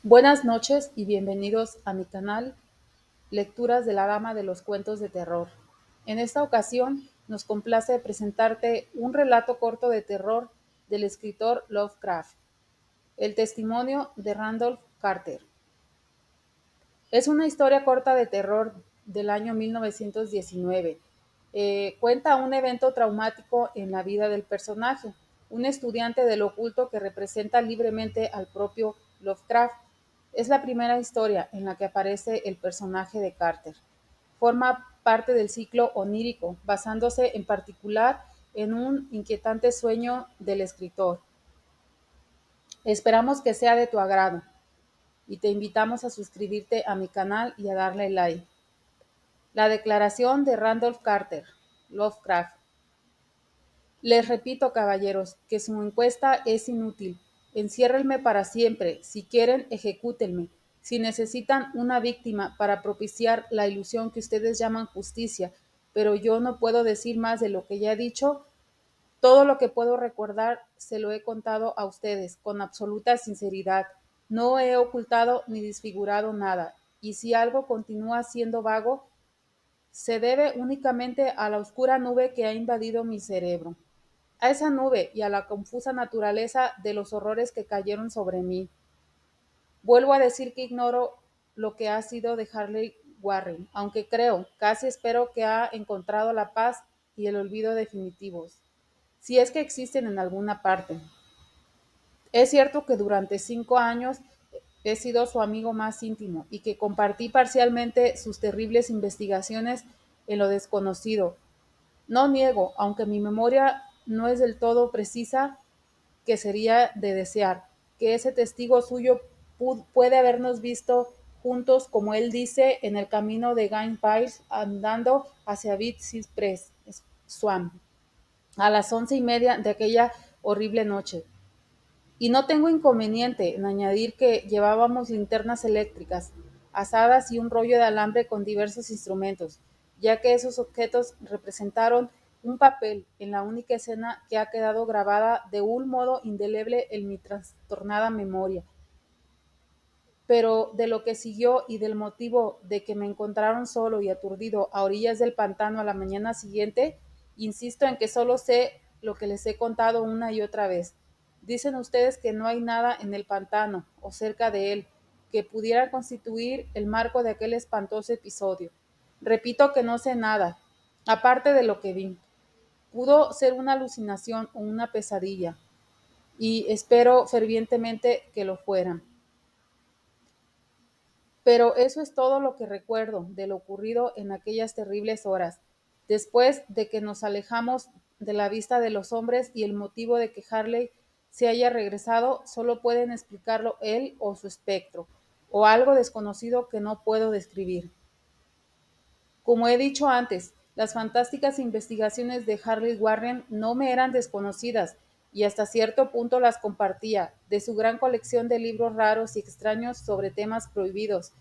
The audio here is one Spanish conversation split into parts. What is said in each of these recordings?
Buenas noches y bienvenidos a mi canal Lecturas de la Dama de los Cuentos de Terror. En esta ocasión nos complace presentarte un relato corto de terror del escritor Lovecraft, El testimonio de Randolph Carter. Es una historia corta de terror del año 1919. Cuenta un evento traumático en la vida del personaje, un estudiante del oculto que representa libremente al propio Lovecraft. Es la primera historia en la que aparece el personaje de Carter. Forma parte del ciclo onírico, basándose en particular en un inquietante sueño del escritor. Esperamos que sea de tu agrado y te invitamos a suscribirte a mi canal y a darle like. La declaración de Randolph Carter, Lovecraft. Les repito, caballeros, que su encuesta es inútil. Enciérrenme para siempre. Si quieren, ejecútenme. Si necesitan una víctima para propiciar la ilusión que ustedes llaman justicia, pero yo no puedo decir más de lo que ya he dicho. Todo lo que puedo recordar se lo he contado a ustedes con absoluta sinceridad. No he ocultado ni desfigurado nada. Y si algo continúa siendo vago, se debe únicamente a la oscura nube que ha invadido mi cerebro, a esa nube y a la confusa naturaleza de los horrores que cayeron sobre mí. Vuelvo a decir que ignoro lo que ha sido de Harley Warren, aunque creo, casi espero que ha encontrado la paz y el olvido definitivos, si es que existen en alguna parte. Es cierto que durante 5 años he sido su amigo más íntimo y que compartí parcialmente sus terribles investigaciones en lo desconocido. No niego, aunque mi memoria no es del todo precisa, que sería de desear, que ese testigo suyo puede habernos visto juntos, como él dice, en el camino de Gain Pines, andando hacia Big Cypress Swamp, a las 11:30 de aquella horrible noche. Y no tengo inconveniente en añadir que llevábamos linternas eléctricas, azadas y un rollo de alambre con diversos instrumentos, ya que esos objetos representaron un papel en la única escena que ha quedado grabada de un modo indeleble en mi trastornada memoria. Pero de lo que siguió y del motivo de que me encontraron solo y aturdido a orillas del pantano a la mañana siguiente, insisto en que solo sé lo que les he contado una y otra vez. Dicen ustedes que no hay nada en el pantano o cerca de él que pudiera constituir el marco de aquel espantoso episodio. Repito que no sé nada, aparte de lo que vi. Pudo ser una alucinación o una pesadilla, y espero fervientemente que lo fueran. Pero eso es todo lo que recuerdo de lo ocurrido en aquellas terribles horas, después de que nos alejamos de la vista de los hombres, y el motivo de que Harley se haya regresado solo pueden explicarlo él o su espectro, o algo desconocido que no puedo describir. Como he dicho antes, las fantásticas investigaciones de Harley Warren no me eran desconocidas, y hasta cierto punto las compartía. De su gran colección de libros raros y extraños sobre temas prohibidos,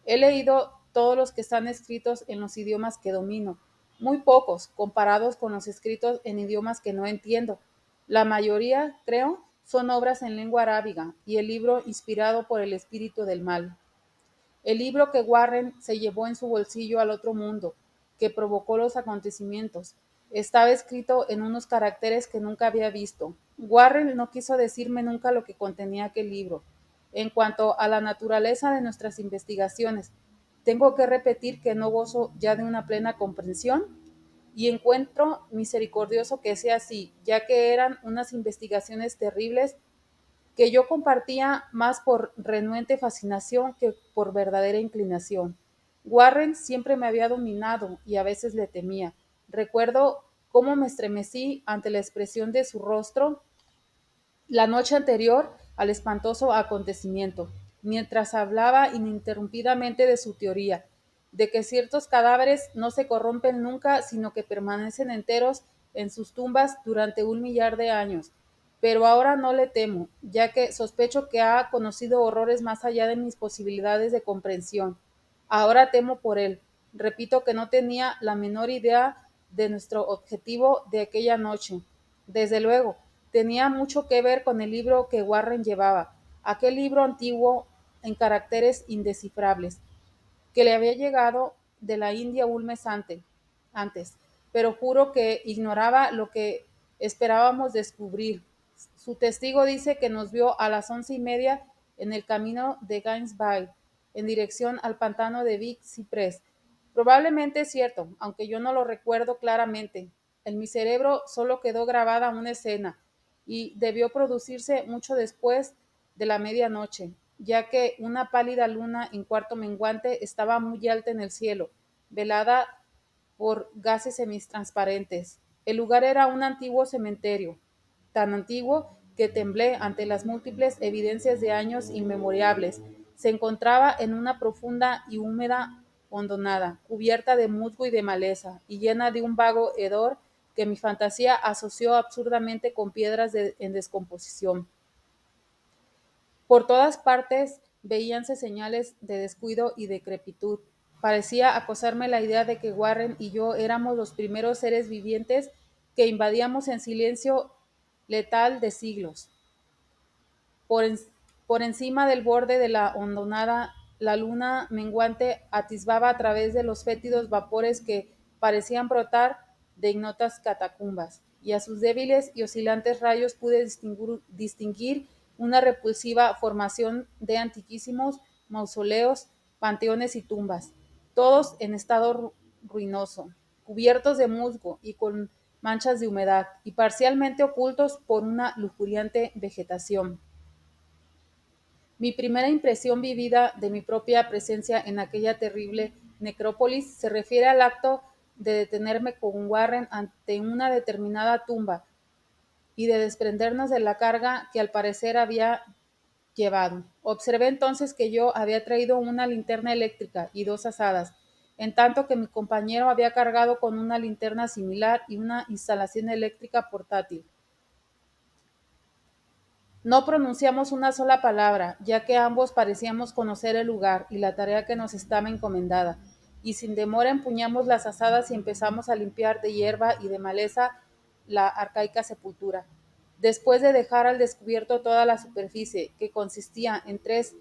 he leído todos los que están escritos en los idiomas que domino, muy pocos comparados con los escritos en idiomas que no entiendo. La mayoría, creo, son obras en lengua arábiga y el libro inspirado por el espíritu del mal. El libro que Warren se llevó en su bolsillo al otro mundo, que provocó los acontecimientos, estaba escrito en unos caracteres que nunca había visto. Warren no quiso decirme nunca lo que contenía aquel libro. En cuanto a la naturaleza de nuestras investigaciones, tengo que repetir que no gozo ya de una plena comprensión, y encuentro misericordioso que sea así, ya que eran unas investigaciones terribles que yo compartía más por renuente fascinación que por verdadera inclinación. Warren siempre me había dominado y a veces le temía. Recuerdo cómo me estremecí ante la expresión de su rostro la noche anterior al espantoso acontecimiento, mientras hablaba ininterrumpidamente de su teoría, de que ciertos cadáveres no se corrompen nunca, sino que permanecen enteros en sus tumbas durante 1 millar de años. Pero ahora no le temo, ya que sospecho que ha conocido horrores más allá de mis posibilidades de comprensión. Ahora temo por él. Repito que no tenía la menor idea de nuestro objetivo de aquella noche. Desde luego, tenía mucho que ver con el libro que Warren llevaba, aquel libro antiguo en caracteres indescifrables, que le había llegado de la India un mes antes, pero juro que ignoraba lo que esperábamos descubrir. Su testigo dice que nos vio a las 11:30 en el camino de Gainesville, en dirección al pantano de Big Cypress. Probablemente es cierto, aunque yo no lo recuerdo claramente. En mi cerebro solo quedó grabada una escena, y debió producirse mucho después de la medianoche, ya que una pálida luna en cuarto menguante estaba muy alta en el cielo, velada por gases semitransparentes. El lugar era un antiguo cementerio, tan antiguo que temblé ante las múltiples evidencias de años inmemorables. Se encontraba en una profunda y húmeda hondonada, cubierta de musgo y de maleza, y llena de un vago hedor que mi fantasía asoció absurdamente con piedras en descomposición. Por todas partes veíanse señales de descuido y decrepitud. Parecía acosarme la idea de que Warren y yo éramos los primeros seres vivientes que invadíamos en silencio letal de siglos. Por, en- por encima del borde de la hondonada, la luna menguante atisbaba a través de los fétidos vapores que parecían brotar de ignotas catacumbas, y a sus débiles y oscilantes rayos pude distinguir una repulsiva formación de antiquísimos mausoleos, panteones y tumbas, todos en estado ruinoso, cubiertos de musgo y con manchas de humedad, y parcialmente ocultos por una lujuriante vegetación. Mi primera impresión vivida de mi propia presencia en aquella terrible necrópolis se refiere al acto de detenerme con Warren ante una determinada tumba y de desprendernos de la carga que al parecer había llevado. Observé entonces que yo había traído una linterna eléctrica y dos azadas, en tanto que mi compañero había cargado con una linterna similar y una instalación eléctrica portátil. No pronunciamos una sola palabra, ya que ambos parecíamos conocer el lugar y la tarea que nos estaba encomendada, y sin demora empuñamos las azadas y empezamos a limpiar de hierba y de maleza la arcaica sepultura. Después de dejar al descubierto toda la superficie, que consistía en tres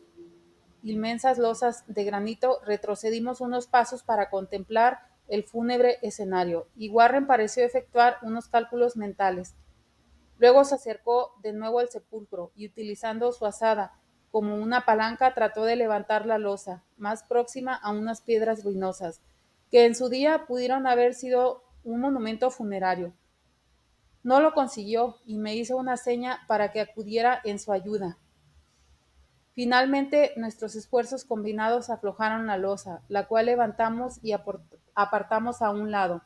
inmensas losas de granito, retrocedimos unos pasos para contemplar el fúnebre escenario, y Warren pareció efectuar unos cálculos mentales. Luego se acercó de nuevo al sepulcro y, utilizando su azada como una palanca, trató de levantar la losa, más próxima a unas piedras ruinosas, que en su día pudieron haber sido un monumento funerario. No lo consiguió y me hizo una seña para que acudiera en su ayuda. Finalmente, nuestros esfuerzos combinados aflojaron la losa, la cual levantamos y apartamos a un lado.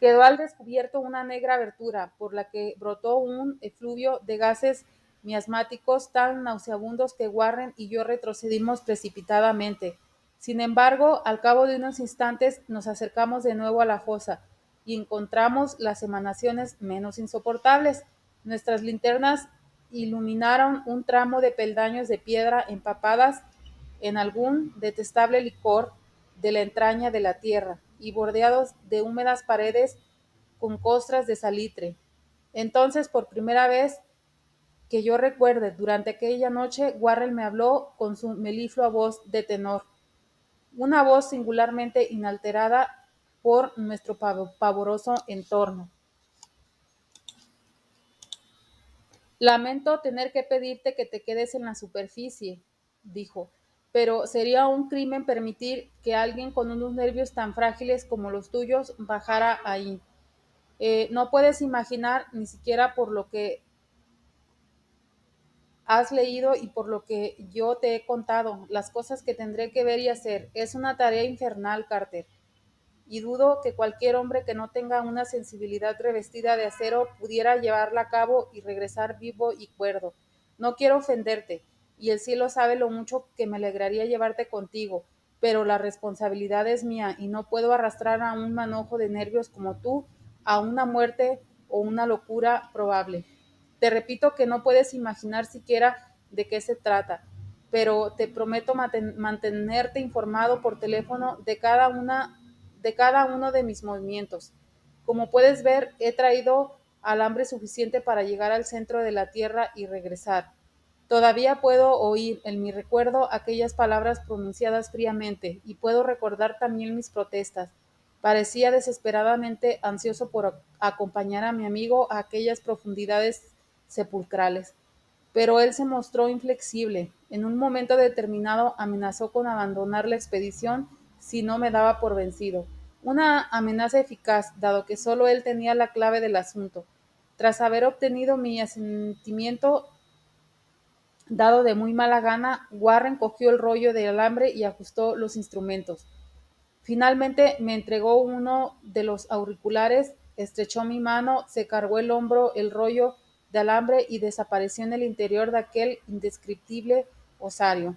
Quedó al descubierto una negra abertura, por la que brotó un efluvio de gases miasmáticos tan nauseabundos que Warren y yo retrocedimos precipitadamente. Sin embargo, al cabo de unos instantes nos acercamos de nuevo a la fosa y encontramos las emanaciones menos insoportables. Nuestras linternas iluminaron un tramo de peldaños de piedra empapadas en algún detestable licor de la entraña de la tierra y bordeados de húmedas paredes con costras de salitre. Entonces, por primera vez que yo recuerde, durante aquella noche, Warren me habló con su meliflua voz de tenor, una voz singularmente inalterada por nuestro pavoroso entorno. Lamento tener que pedirte que te quedes en la superficie, dijo, pero sería un crimen permitir que alguien con unos nervios tan frágiles como los tuyos bajara ahí. No puedes imaginar, ni siquiera por lo que has leído y por lo que yo te he contado, las cosas que tendré que ver y hacer. Es una tarea infernal, Carter, y dudo que cualquier hombre que no tenga una sensibilidad revestida de acero pudiera llevarla a cabo y regresar vivo y cuerdo. No quiero ofenderte, y el cielo sabe lo mucho que me alegraría llevarte contigo, pero la responsabilidad es mía y no puedo arrastrar a un manojo de nervios como tú a una muerte o una locura probable. Te repito que no puedes imaginar siquiera de qué se trata, pero te prometo mantenerte informado por teléfono de cada uno de mis movimientos. Como puedes ver, he traído alambre suficiente para llegar al centro de la Tierra y regresar. Todavía puedo oír en mi recuerdo aquellas palabras pronunciadas fríamente, y puedo recordar también mis protestas. Parecía desesperadamente ansioso por acompañar a mi amigo a aquellas profundidades sepulcrales. Pero él se mostró inflexible. En un momento determinado amenazó con abandonar la expedición si no me daba por vencido. Una amenaza eficaz, dado que solo él tenía la clave del asunto. Tras haber obtenido mi asentimiento dado de muy mala gana, Warren cogió el rollo de alambre y ajustó los instrumentos. Finalmente me entregó uno de los auriculares, estrechó mi mano, se cargó el hombro el rollo de alambre y desapareció en el interior de aquel indescriptible osario.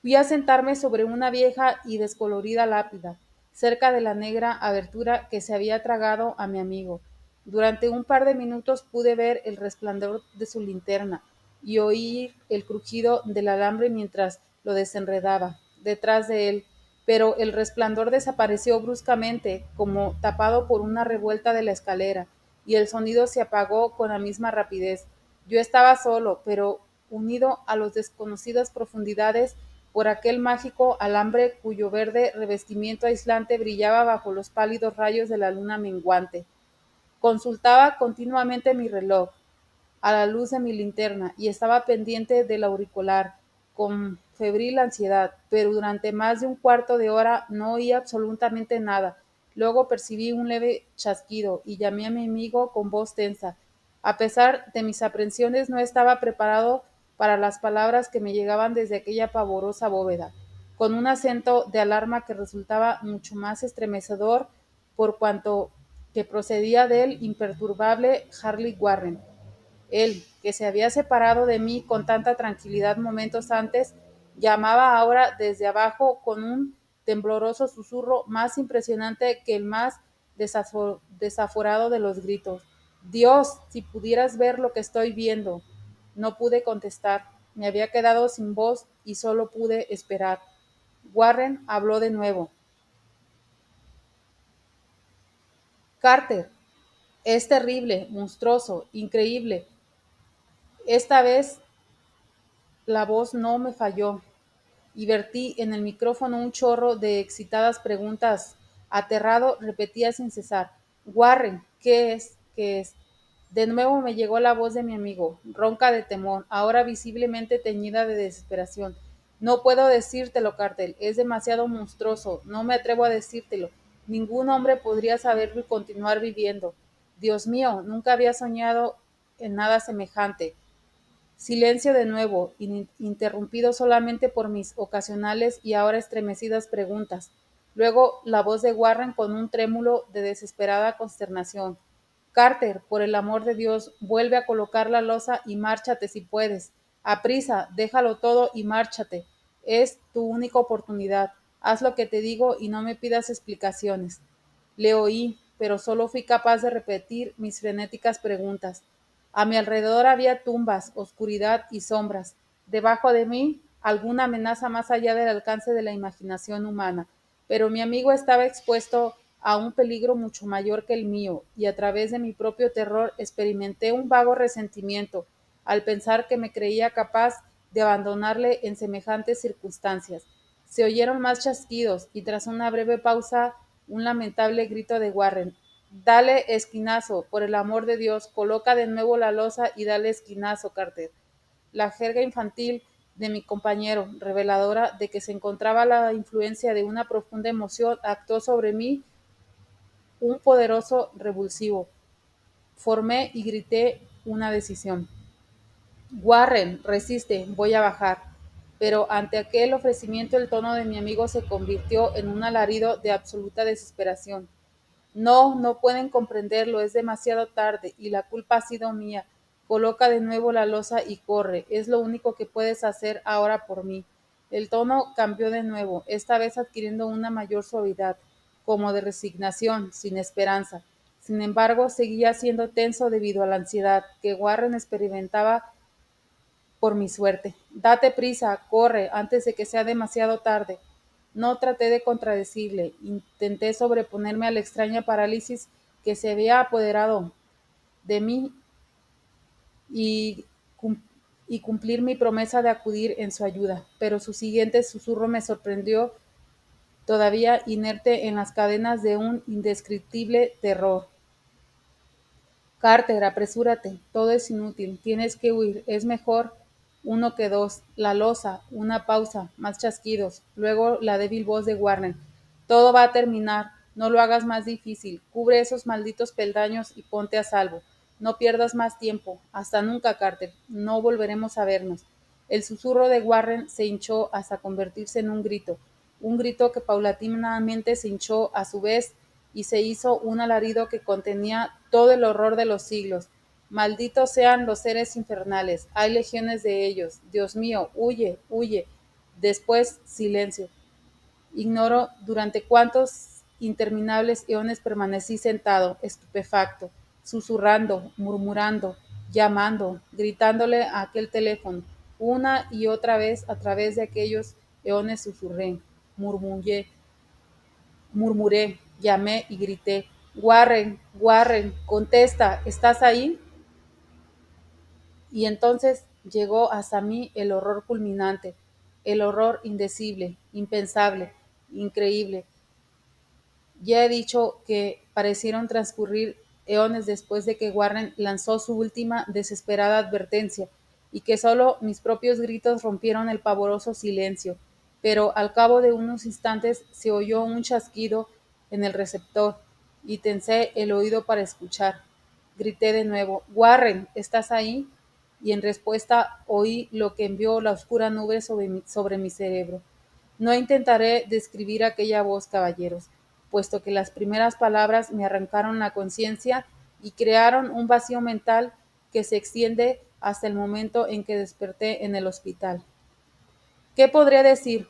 Fui a sentarme sobre una vieja y descolorida lápida, cerca de la negra abertura que se había tragado a mi amigo. Durante un par de minutos pude ver el resplandor de su linterna y oír el crujido del alambre mientras lo desenredaba detrás de él, pero el resplandor desapareció bruscamente, como tapado por una revuelta de la escalera, y el sonido se apagó con la misma rapidez. Yo estaba solo, pero unido a las desconocidas profundidades por aquel mágico alambre cuyo verde revestimiento aislante brillaba bajo los pálidos rayos de la luna menguante. Consultaba continuamente mi reloj a la luz de mi linterna y estaba pendiente del auricular, con febril ansiedad, pero durante más de un cuarto de hora no oí absolutamente nada. Luego percibí un leve chasquido y llamé a mi amigo con voz tensa. A pesar de mis aprensiones, no estaba preparado para las palabras que me llegaban desde aquella pavorosa bóveda, con un acento de alarma que resultaba mucho más estremecedor por cuanto que procedía del imperturbable Harley Warren. Él, que se había separado de mí con tanta tranquilidad momentos antes, llamaba ahora desde abajo con un tembloroso susurro más impresionante que el más desaforado de los gritos. Dios, si pudieras ver lo que estoy viendo. No pude contestar. Me había quedado sin voz y solo pude esperar. Warren habló de nuevo. Carter, es terrible, monstruoso, increíble. Esta vez la voz no me falló y vertí en el micrófono un chorro de excitadas preguntas. Aterrado, repetía sin cesar: Warren, ¿qué es? ¿Qué es? De nuevo me llegó la voz de mi amigo, ronca de temor, ahora visiblemente teñida de desesperación. No puedo decírtelo, Cartel, es demasiado monstruoso, no me atrevo a decírtelo. Ningún hombre podría saberlo y continuar viviendo. Dios mío, nunca había soñado en nada semejante. Silencio de nuevo, interrumpido solamente por mis ocasionales y ahora estremecidas preguntas. Luego la voz de Warren con un trémulo de desesperada consternación. Carter, por el amor de Dios, vuelve a colocar la losa y márchate si puedes. Aprisa, déjalo todo y márchate. Es tu única oportunidad. Haz lo que te digo y no me pidas explicaciones. Le oí, pero solo fui capaz de repetir mis frenéticas preguntas. A mi alrededor había tumbas, oscuridad y sombras. Debajo de mí, alguna amenaza más allá del alcance de la imaginación humana. Pero mi amigo estaba expuesto a un peligro mucho mayor que el mío, y a través de mi propio terror experimenté un vago resentimiento al pensar que me creía capaz de abandonarle en semejantes circunstancias. Se oyeron más chasquidos, y tras una breve pausa, un lamentable grito de Warren. Dale esquinazo, por el amor de Dios, coloca de nuevo la losa y dale esquinazo, Carter. La jerga infantil de mi compañero, reveladora de que se encontraba la influencia de una profunda emoción, actuó sobre mí un poderoso revulsivo. Formé y grité una decisión. Warren, resiste, voy a bajar. Pero ante aquel ofrecimiento el tono de mi amigo se convirtió en un alarido de absoluta desesperación. No, no pueden comprenderlo, es demasiado tarde y la culpa ha sido mía. Coloca de nuevo la losa y corre, es lo único que puedes hacer ahora por mí. El tono cambió de nuevo, esta vez adquiriendo una mayor suavidad, como de resignación, sin esperanza. Sin embargo, seguía siendo tenso debido a la ansiedad que Warren experimentaba por mi suerte. Date prisa, corre, antes de que sea demasiado tarde. No traté de contradecirle, intenté sobreponerme a la extraña parálisis que se había apoderado de mí y, cum- y cumplir mi promesa de acudir en su ayuda, pero su siguiente susurro me sorprendió todavía inerte en las cadenas de un indescriptible terror. Carter, apresúrate, todo es inútil, tienes que huir, es mejor uno que dos. La losa, una pausa, más chasquidos, luego la débil voz de Warren. Todo va a terminar, no lo hagas más difícil, cubre esos malditos peldaños y ponte a salvo. No pierdas más tiempo, hasta nunca, Carter, no volveremos a vernos. El susurro de Warren se hinchó hasta convertirse en un grito que paulatinamente se hinchó a su vez y se hizo un alarido que contenía todo el horror de los siglos. Malditos sean los seres infernales, hay legiones de ellos. Dios mío, huye, huye. Después, silencio. Ignoro durante cuántos interminables eones permanecí sentado, estupefacto, susurrando, murmurando, llamando, gritándole a aquel teléfono. Una y otra vez a través de aquellos eones susurré, murmullé, murmuré, llamé y grité, Warren, Warren, contesta, ¿estás ahí? Y entonces llegó hasta mí el horror culminante, el horror indecible, impensable, increíble. Ya he dicho que parecieron transcurrir eones después de que Warren lanzó su última desesperada advertencia, y que solo mis propios gritos rompieron el pavoroso silencio, pero al cabo de unos instantes se oyó un chasquido en el receptor, y tensé el oído para escuchar. Grité de nuevo, Warren, ¿estás ahí? Y en respuesta oí lo que envió la oscura nube sobre mi cerebro. No intentaré describir aquella voz, caballeros, puesto que las primeras palabras me arrancaron la conciencia y crearon un vacío mental que se extiende hasta el momento en que desperté en el hospital. ¿Qué podría decir?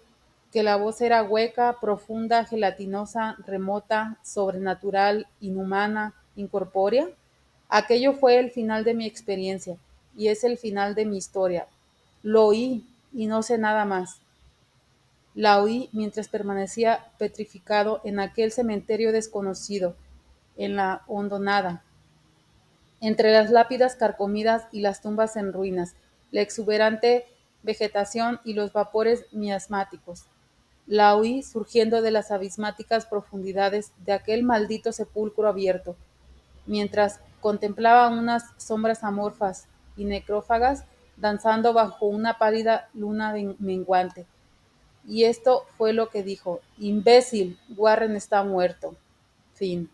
Que la voz era hueca, profunda, gelatinosa, remota, sobrenatural, inhumana, incorpórea. Aquello fue el final de mi experiencia, y es el final de mi historia. Lo oí, y no sé nada más. La oí mientras permanecía petrificado en aquel cementerio desconocido, en la hondonada, entre las lápidas carcomidas y las tumbas en ruinas, la exuberante vegetación y los vapores miasmáticos. La oí surgiendo de las abismáticas profundidades de aquel maldito sepulcro abierto, mientras contemplaba unas sombras amorfas y necrófagas danzando bajo una pálida luna menguante. Y esto fue lo que dijo: Imbécil, Warren está muerto. Fin.